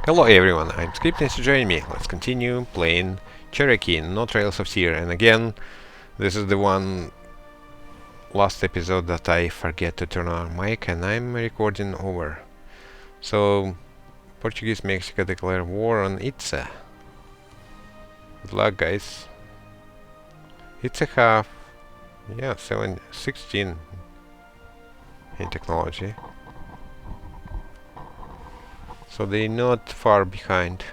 Hello everyone, I'm Script, thanks for joining me. Let's continue playing Cherokee, no Trails of Tear. And again, this is the one last episode that I forget to turn on mic and I'm recording over. So, Portuguese Mexico declare war on Itza. Good luck, guys. Itza have, 16 in technology. So they're not far behind.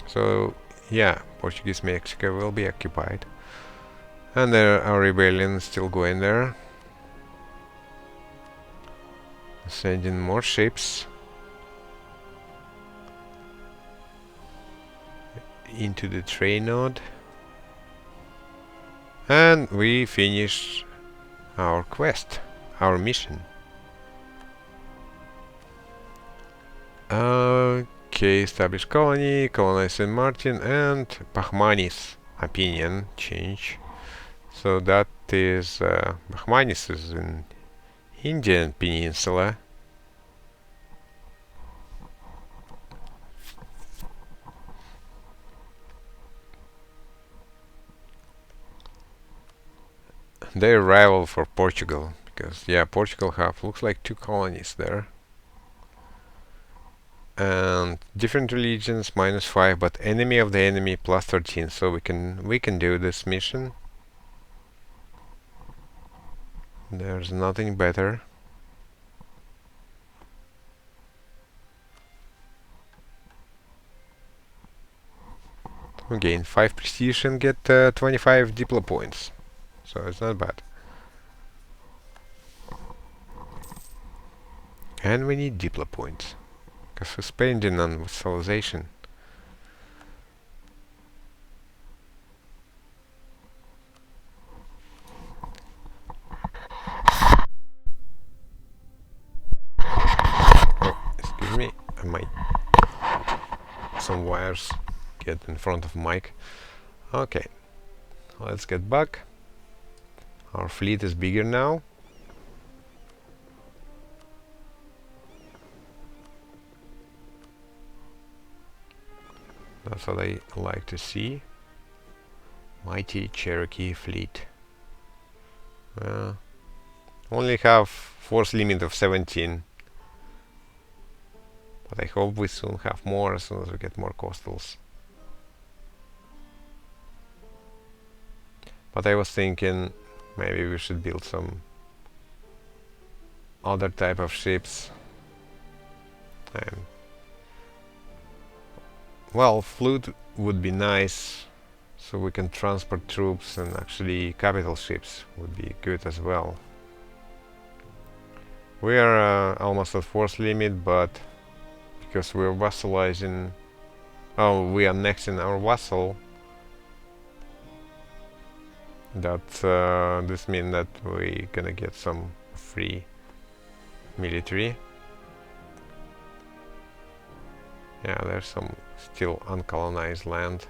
So, yeah, Portuguese Mexico will be occupied. And there are rebellions still going there. Sending more ships into the trade node. And we finish our quest, our mission. Okay, establish colony, colonize St. Martin, and Bahmanis opinion change. So that is Bahmanis is in Indian Peninsula. They're rival for Portugal because Portugal have looks like 2 colonies there. And different religions -5, but enemy of the enemy +13. So we can do this mission. There's nothing better. We gain 5 prestige and get 25 diplo points. So it's not bad. And we need diplo points because we're spending on vassalization. Oh, excuse me, I might some wires get in front of mic. Okay, let's get back. Our fleet is bigger now. That's what I like to see. Mighty Cherokee fleet. Only have force limit of 17. But I hope we soon have more as soon as we get more coastals. But I was thinking maybe we should build some other type of ships. Well, fleet would be nice, so we can transport troops, and actually capital ships would be good as well. We are almost at force limit, but because we're vassalizing, we are annexing our vassal, that this means that we're gonna get some free military. Yeah, there's some still uncolonized land.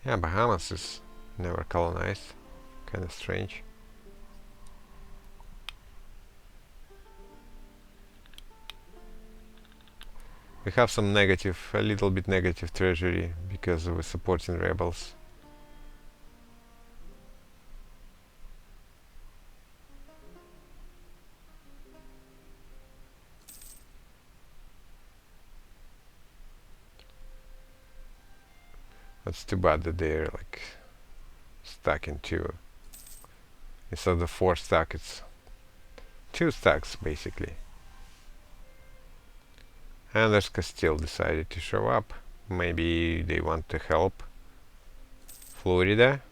Yeah, Bahamas is never colonized. Kind of strange. We have some negative, a little bit negative treasury because we're supporting rebels. That's too bad that they're like stuck in 2. Instead of the 4 stack, it's 2 stacks basically. And there's Castile decided to show up. Maybe they want to help Florida.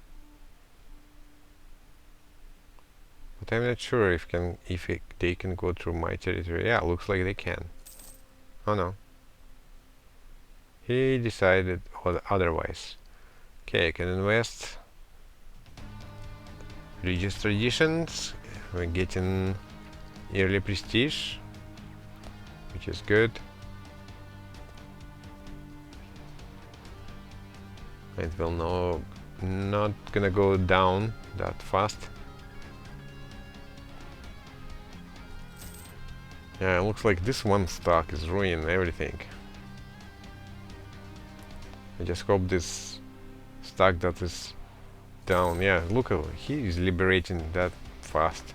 But I'm not sure if they can go through my territory. Yeah, looks like they can. Oh no. He decided otherwise. Okay, I can invest. Religious traditions. We're getting early prestige, which is good. It will not gonna go down that fast. Yeah, it looks like this one stock is ruining everything. I just hope this stock that is down. Yeah, look, he is liberating that fast.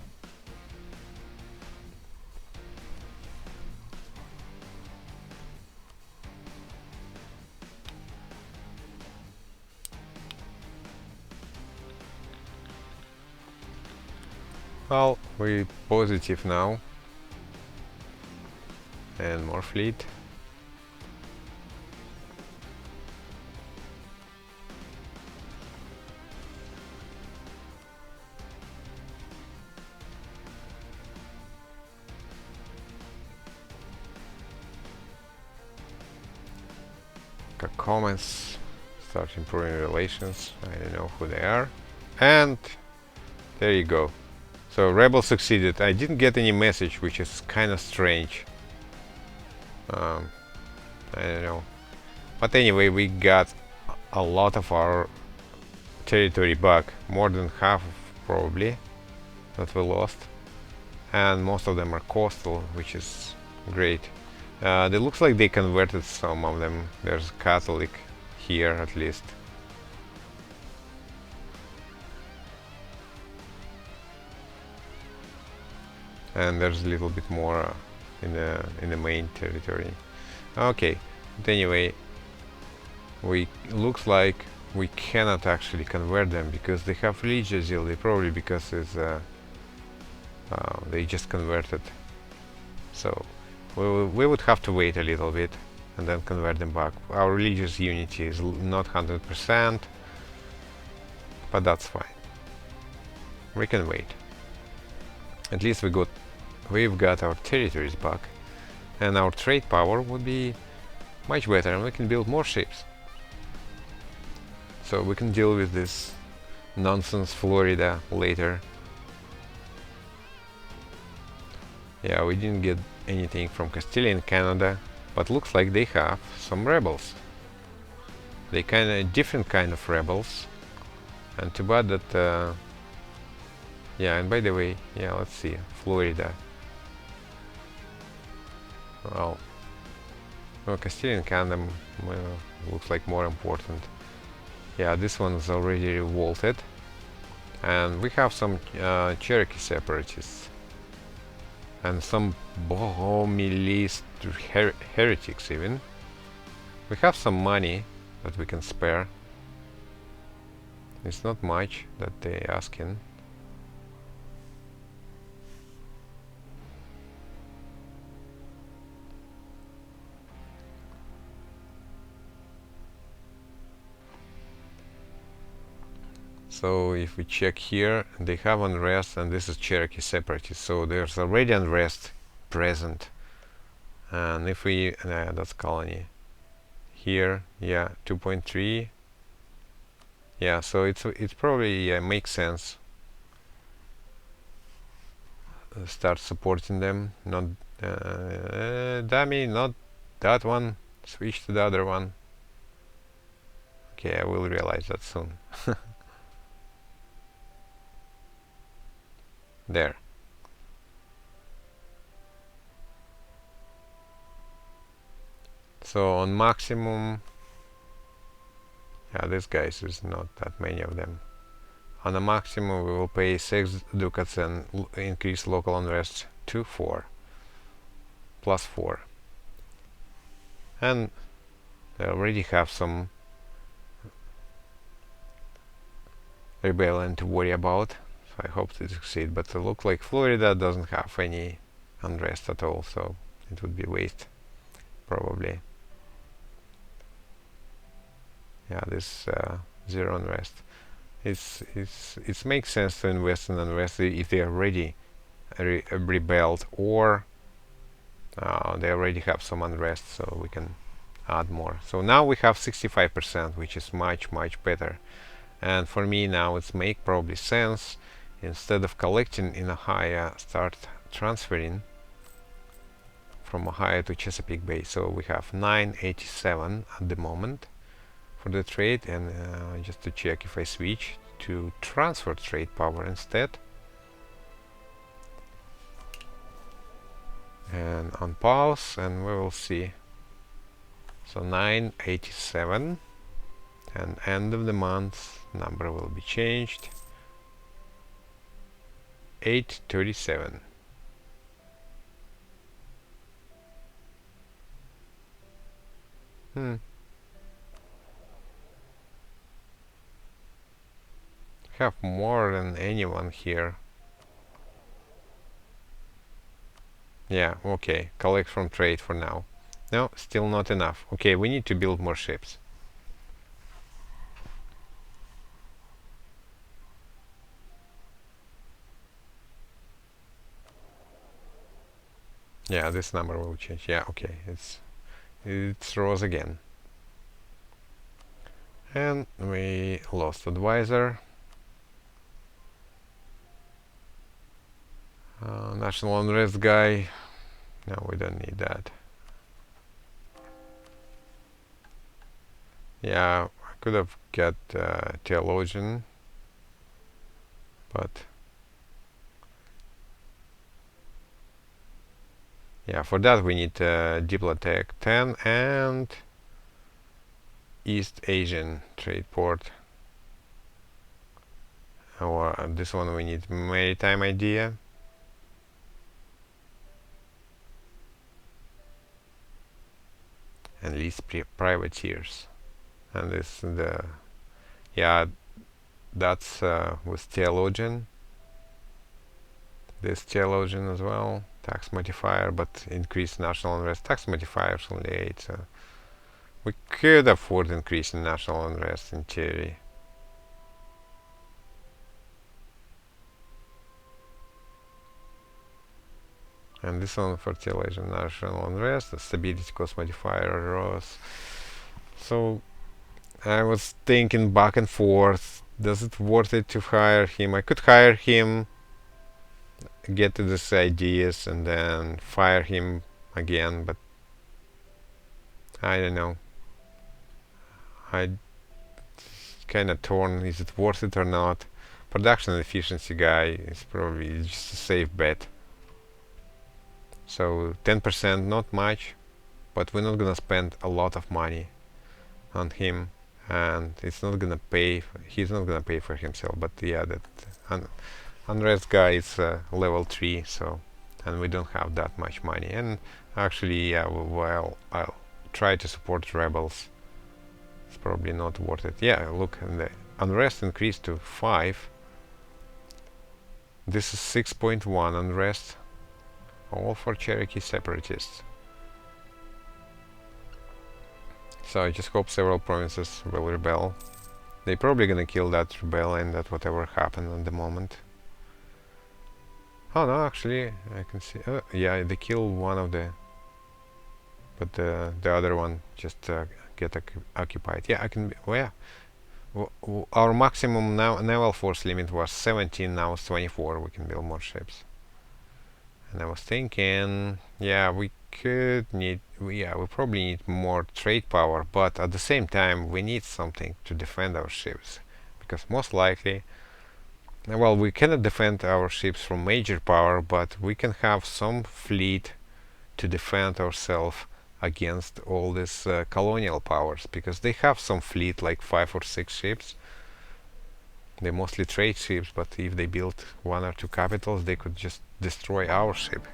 Well, we're positive now. And more fleet. Comments start improving relations. I don't know who they are. And there you go. So Rebel succeeded. I didn't get any message, which is kind of strange. I don't know. But anyway, we got a lot of our territory back. More than half, probably, that we lost. And most of them are coastal, which is great. It looks like they converted some of them. There's Catholic here, at least. And there's a little bit more in the main territory. Okay, but anyway, looks like we cannot actually convert them because they have religious zeal. They probably because it's they just converted. So we would have to wait a little bit and then convert them back. Our religious unity is not 100%, but that's fine. We can wait. At least we've got our territories back, and our trade power would be much better, and we can build more ships. So we can deal with this nonsense Florida later. Yeah, we didn't get anything from Castilian Canada, but looks like they have some rebels. They different kind of rebels, and too bad that. Yeah, and by the way, yeah, let's see, Florida. Well, Castilian Canada looks like more important. Yeah, this one is already revolted, and we have some Cherokee separatists and some Bohomilist heretics even. We have some money that we can spare. It's not much that they asking. So if we check here, they have unrest, and this is Cherokee separatists, so there's already unrest present. And if we, that's colony. Here, yeah, 2.3. Yeah, so it's probably makes sense. Start supporting them. Not dummy, not that one. Switch to the other one. Okay, I will realize that soon. There. So on maximum, yeah, these guys is not that many of them. On the maximum, we will pay 6 ducats and increase local unrest to 4, plus 4. And they already have some rebellion to worry about, so I hope to succeed. But it looks like Florida doesn't have any unrest at all, so it would be waste, probably. Yeah, this 0 unrest. It makes sense to invest in unrest if they are already rebelled, or they already have some unrest, so we can add more. So now we have 65%, which is much better. And for me now it's make probably sense, instead of collecting in Ohio, start transferring from Ohio to Chesapeake Bay. So we have 987 at the moment for the trade, and just to check, if I switch to transfer trade power instead, on pause and we will see. So 987, and end of the month number will be changed 837. Have more than anyone here. Yeah, okay, collect from trade for now. No, still not enough. Okay, we need to build more ships. Yeah, this number will change. Yeah, okay, it rose again. And we lost advisor. National unrest guy. No, we don't need that. Yeah, I could have got theologian, but yeah, for that we need Diplotech 10 and East Asian trade port. Or this one we need maritime idea. And least privateers. And this the yeah, that's with theologian. This theologian as well. Tax modifier, but increase national unrest. Tax modifier is only 8, so we could afford increasing national unrest in theory. And this one fertilizer national unrest, the stability cost modifier rose. So I was thinking back and forth, does it worth it to hire him? I could hire him, get to these ideas, and then fire him again, but I don't know. I kind of torn, is it worth it or not? Production efficiency guy is probably just a safe bet. So 10%, not much, but we're not gonna spend a lot of money on him, and it's not gonna pay. He's not gonna pay for himself. But yeah, that unrest guy is level 3, so, and we don't have that much money. And actually, yeah, while I'll try to support rebels, it's probably not worth it. Yeah, look, and the unrest increased to 5. This is 6.1 unrest, all for Cherokee separatists. So I just hope several provinces will rebel. They're probably gonna kill that rebel and that whatever happened at the moment. Oh no, actually, I can see. Yeah, they kill one of the, but the other one just get occupied. Yeah, I can. Well, yeah. Our maximum naval force limit was 17. Now it's 24. We can build more ships. And I was thinking, yeah, we probably need more trade power, but at the same time, we need something to defend our ships, because most likely, well, we cannot defend our ships from major power, but we can have some fleet to defend ourselves against all these colonial powers, because they have some fleet, like 5 or 6 ships. They're mostly trade ships, but if they build 1 or 2 capitals, they could just destroy our ship.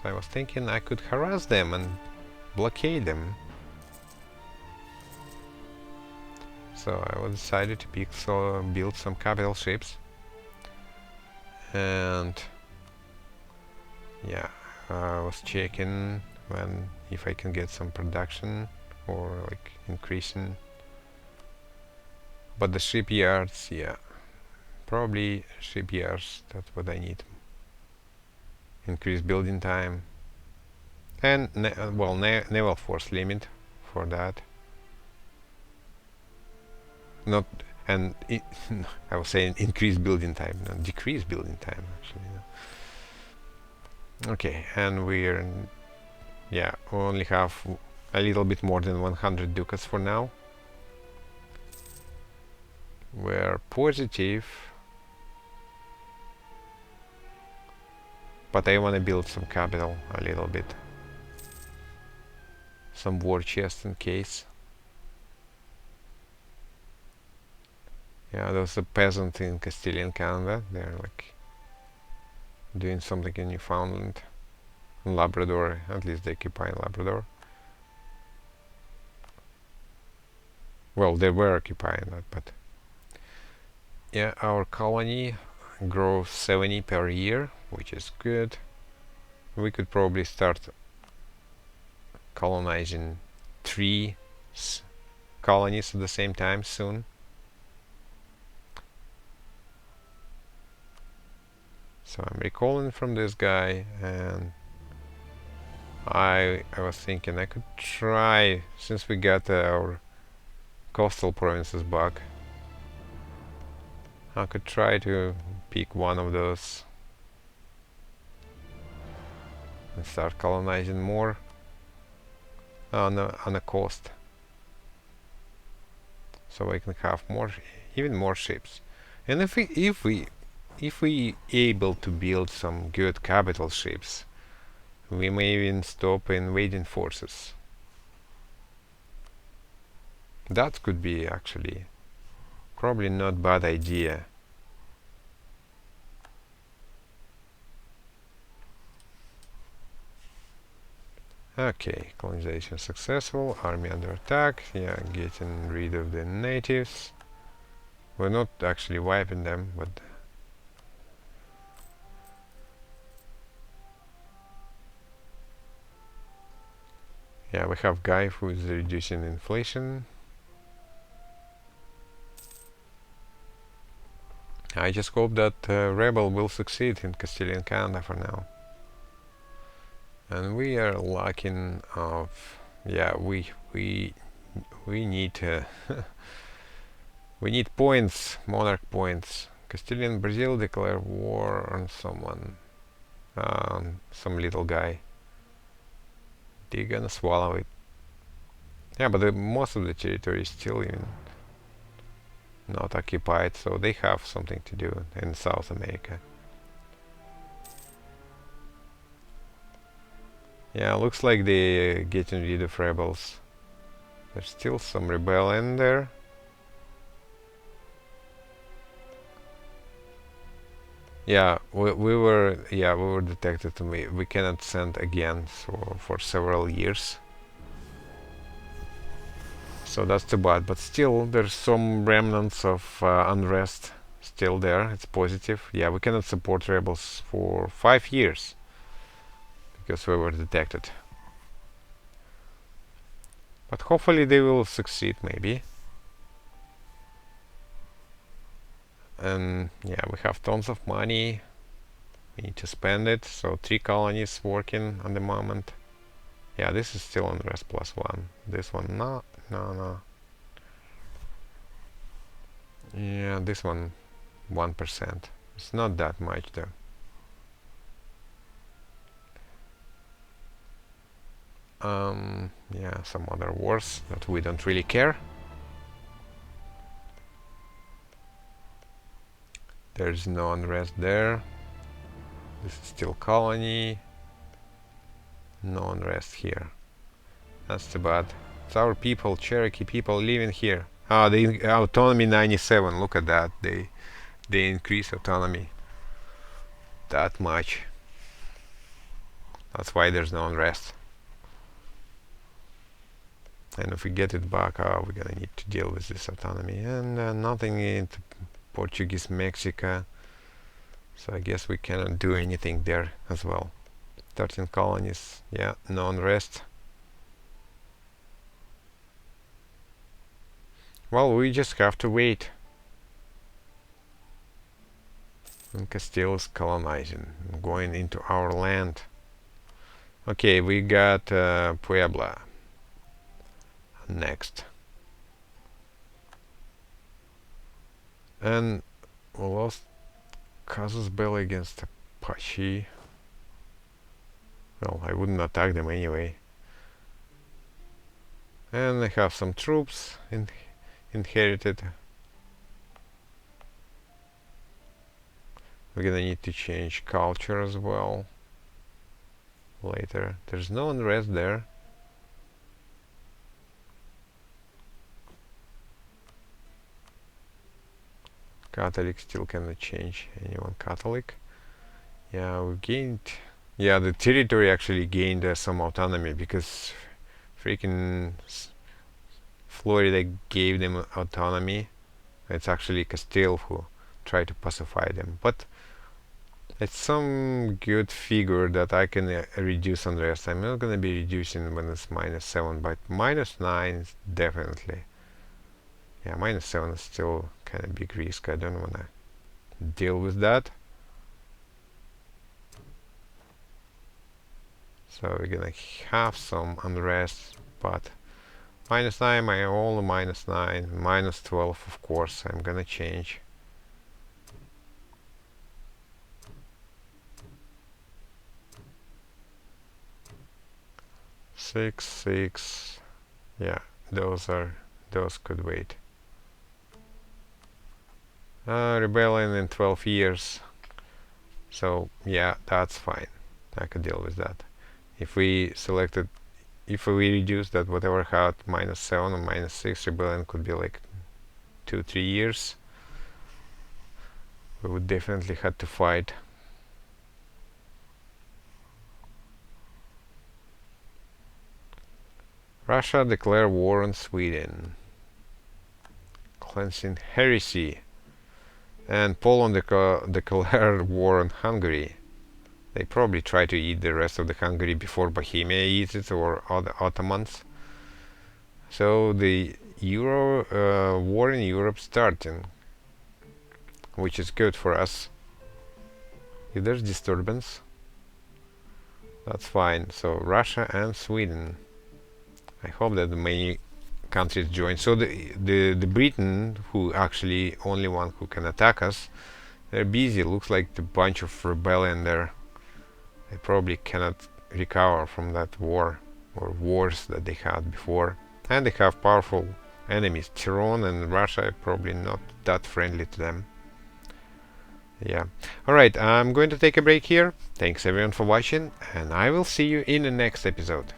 So I was thinking I could harass them and blockade them. So I decided to build some capital ships. And yeah, I was checking if I can get some production or like increasing. But the shipyards, yeah, probably shipyards, that's what I need. Increase building time. And naval force limit for that. Not, and I was saying increase building time, not decrease building time actually. Okay, and we're, yeah, we only have a little bit more than 100 ducats for now. We're positive. but I wanna build some capital a little bit. Some war chest in case. Yeah, there's a peasant in Castilian Canada. They're like doing something in Newfoundland. In Labrador, at least they occupy in Labrador. Well, they were occupying that, but yeah, our colony grows 70 per year, which is good. We could probably start colonizing 3 colonies at the same time soon. So I'm recalling from this guy, and I was thinking I could try, since we got our coastal provinces back, I could try to pick one of those and start colonizing more on the coast, so we can have even more ships. And if we able to build some good capital ships, we may even stop invading forces. That could be actually probably not bad idea. Okay, colonization successful, army under attack. Yeah, getting rid of the natives. We're not actually wiping them, but yeah, we have guy who is reducing inflation. I just hope that rebel will succeed in Castilian Canada for now. And we are lacking of, yeah, we need we need points, monarch points. Castilian Brazil declare war on someone, some little guy. They're gonna swallow it. Yeah, but most of the territory is still even not occupied, so they have something to do in South America. Yeah, looks like they're getting rid of rebels. There's still some rebellion there. Yeah, we were detected, and we cannot send again for several years. So that's too bad, but still there's some remnants of unrest still there. It's positive. Yeah, we cannot support rebels for 5 years because we were detected. But hopefully they will succeed, maybe. And yeah, we have tons of money. We need to spend it. So 3 colonies working at the moment. Yeah, this is still unrest +1. This one, no. Yeah, this one, 1%. It's not that much though. Yeah, some other wars that we don't really care. There's no unrest there. This is still colony. No unrest here. That's too bad. It's our people, Cherokee people living here. Ah, the autonomy 97. Look at that. They increase autonomy that much. That's why there's no unrest. And if we get it back, we're gonna need to deal with this autonomy. And nothing in Portuguese Mexico. So I guess we cannot do anything there as well. 13 colonies. Yeah, no unrest. Well, we just have to wait. And Castile is colonizing, going into our land. Okay, we got Puebla next. And we lost Casus Belli against Apache. Well, I wouldn't attack them anyway. And I have some troops inherited. We're gonna need to change culture as well. later. There's no unrest there. Catholic still cannot change anyone Catholic. Yeah, we gained. Yeah, the territory actually gained some autonomy because freaking Florida gave them autonomy. It's actually Castile who tried to pacify them, but it's some good figure that I can reduce unrest. I'm not gonna be reducing when it's -7, but -9 is definitely. Yeah, -7 is still kind of big risk. I don't wanna deal with that. So we're gonna have some unrest, but -9, my only -9, -12, of course, I'm gonna change. Six, 6, yeah, those could wait. Rebellion in 12 years, so yeah, that's fine. I could deal with that. If we reduce that, whatever had -7 or -6, rebellion could be like 2-3 years. We would definitely have to fight. Russia declare war on Sweden, cleansing heresy, and Poland declare war on Hungary. They probably try to eat the rest of the Hungary before Bohemia eats it, or other Ottomans. So the war in Europe starting, which is good for us. If there's disturbance, that's fine. So Russia and Sweden. I hope that many countries join. So the Britain, who actually only one who can attack us, they're busy. Looks like the bunch of rebellion there. They probably cannot recover from that war or wars that they had before. And they have powerful enemies. Tyrone and Russia are probably not that friendly to them. Yeah. Alright, I'm going to take a break here. Thanks everyone for watching, and I will see you in the next episode.